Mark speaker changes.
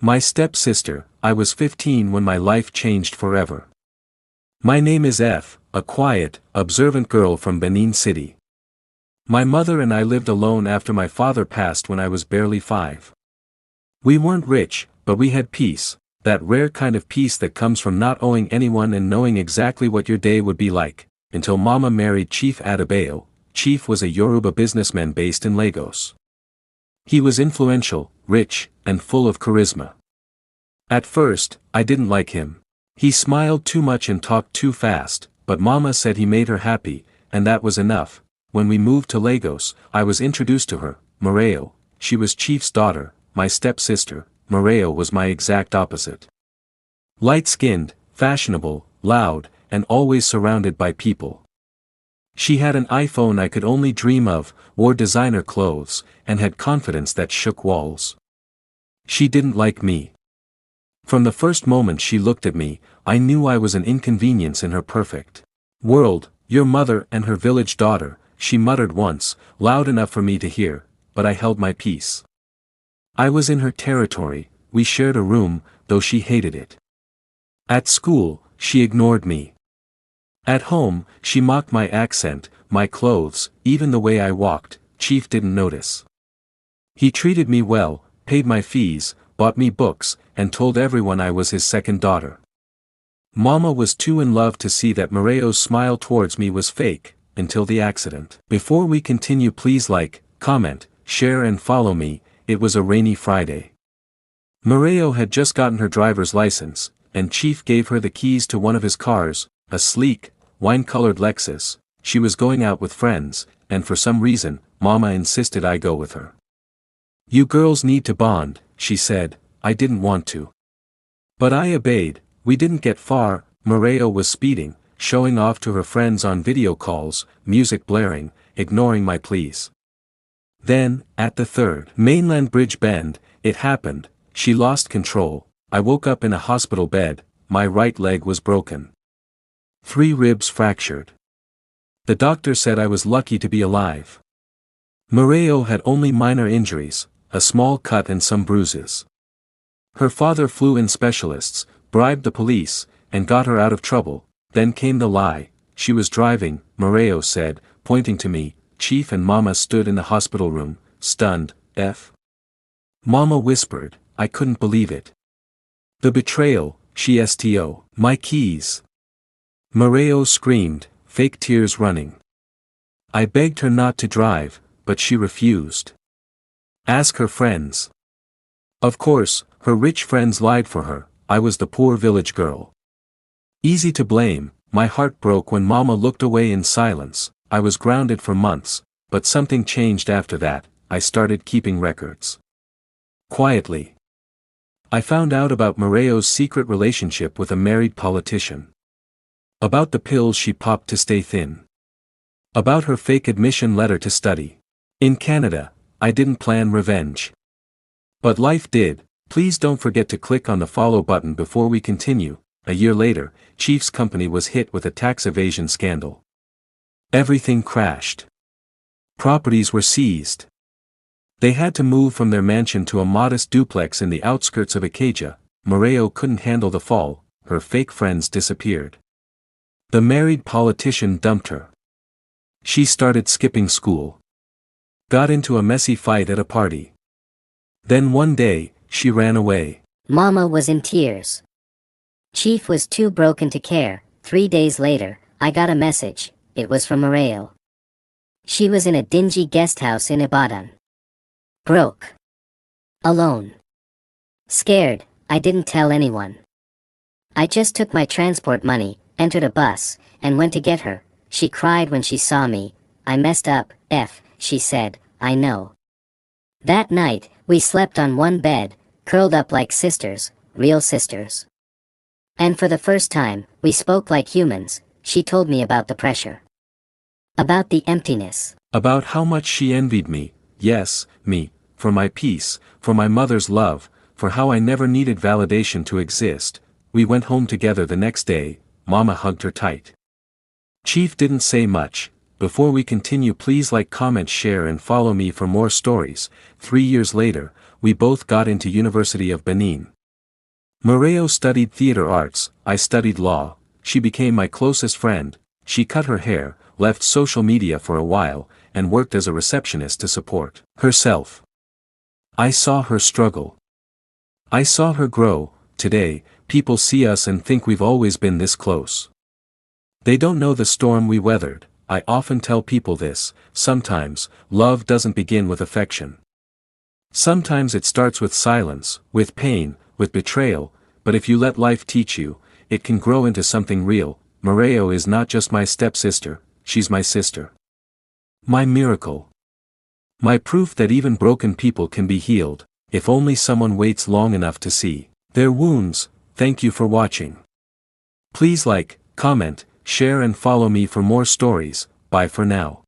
Speaker 1: My stepsister. I was 15 when my life changed forever. My name is F, a quiet, observant girl from Benin City. My mother and I lived alone after my father passed when I was barely 5. We weren't rich, but we had peace, that rare kind of peace that comes from not owing anyone and knowing exactly what your day would be like, until Mama married Chief Adebayo. Chief was a Yoruba businessman based in Lagos. He was influential, rich, and full of charisma. At first, I didn't like him. He smiled too much and talked too fast, but Mama said he made her happy, and that was enough. When we moved to Lagos, I was introduced to her, Mareo. She was Chief's daughter, my stepsister. Mareo was my exact opposite. Light-skinned, fashionable, loud, and always surrounded by people. She had an iPhone I could only dream of, wore designer clothes, and had confidence that shook walls. She didn't like me. From the first moment she looked at me, I knew I was an inconvenience in her perfect world. Your mother and her village daughter, she muttered once, loud enough for me to hear, but I held my peace. I was in her territory. We shared a room, though she hated it. At school, she ignored me. At home, she mocked my accent, my clothes, even the way I walked. Chief didn't notice. He treated me well, paid my fees, bought me books, and told everyone I was his second daughter. Mama was too in love to see that Mareo's smile towards me was fake, until the accident. Before we continue, please like, comment, share and follow me. It was a rainy Friday. Mareo had just gotten her driver's license, and Chief gave her the keys to one of his cars, a sleek, wine-colored Lexus. She was going out with friends, and for some reason, Mama insisted I go with her. You girls need to bond, she said. I didn't want to. But I obeyed. We didn't get far. Mareo was speeding, showing off to her friends on video calls, music blaring, ignoring my pleas. Then, at the third mainland bridge bend, it happened. She lost control. I woke up in a hospital bed. My right leg was broken. 3 ribs fractured. The doctor said I was lucky to be alive. Mareo had only minor injuries, a small cut and some bruises. Her father flew in specialists, bribed the police, and got her out of trouble. Then came the lie. She was driving, Mareo said, pointing to me. Chief and Mama stood in the hospital room, stunned. F. Mama whispered. I couldn't believe it. The betrayal, she sto. My keys. Mareo screamed, fake tears running. I begged her not to drive, but she refused. Ask her friends. Of course, her rich friends lied for her. I was the poor village girl. Easy to blame. My heart broke when Mama looked away in silence. I was grounded for months, but something changed after that. I started keeping records. Quietly. I found out about Mareo's secret relationship with a married politician. About the pills she popped to stay thin. About her fake admission letter to study. In Canada, I didn't plan revenge. But life did. Please don't forget to click on the follow button before we continue. A year later, Chief's company was hit with a tax evasion scandal. Everything crashed. Properties were seized. They had to move from their mansion to a modest duplex in the outskirts of Ikeja. Mareo couldn't handle the fall. Her fake friends disappeared. The married politician dumped her. She started skipping school. Got into a messy fight at a party. Then one day, she ran away.
Speaker 2: Mama was in tears. Chief was too broken to care. 3 days later, I got a message. It was from Mareo. She was in a dingy guest house in Ibadan. Broke. Alone. Scared, I didn't tell anyone. I just took my transport money, entered a bus, and went to get her. She cried when she saw me. I messed up, F, she said. I know. That night, we slept on one bed, curled up like sisters, real sisters. And for the first time, we spoke like humans. She told me about the pressure. About the emptiness.
Speaker 1: About how much she envied me, yes, me, for my peace, for my mother's love, for how I never needed validation to exist. We went home together the next day. Mama hugged her tight. Chief didn't say much. Before we continue, please like, comment, share and follow me for more stories. 3 years later, we both got into University of Benin. Moreo studied theater arts, I studied law, she became my closest friend, she cut her hair, left social media for a while, and worked as a receptionist to support herself. I saw her struggle. I saw her grow. Today, people see us and think we've always been this close. They don't know the storm we weathered. I often tell people this, sometimes, love doesn't begin with affection. Sometimes it starts with silence, with pain, with betrayal, but if you let life teach you, it can grow into something real. Moreo is not just my stepsister, she's my sister. My miracle. My proof that even broken people can be healed, if only someone waits long enough to see their wounds. Thank you for watching. Please like, comment, share and follow me for more stories. Bye for now.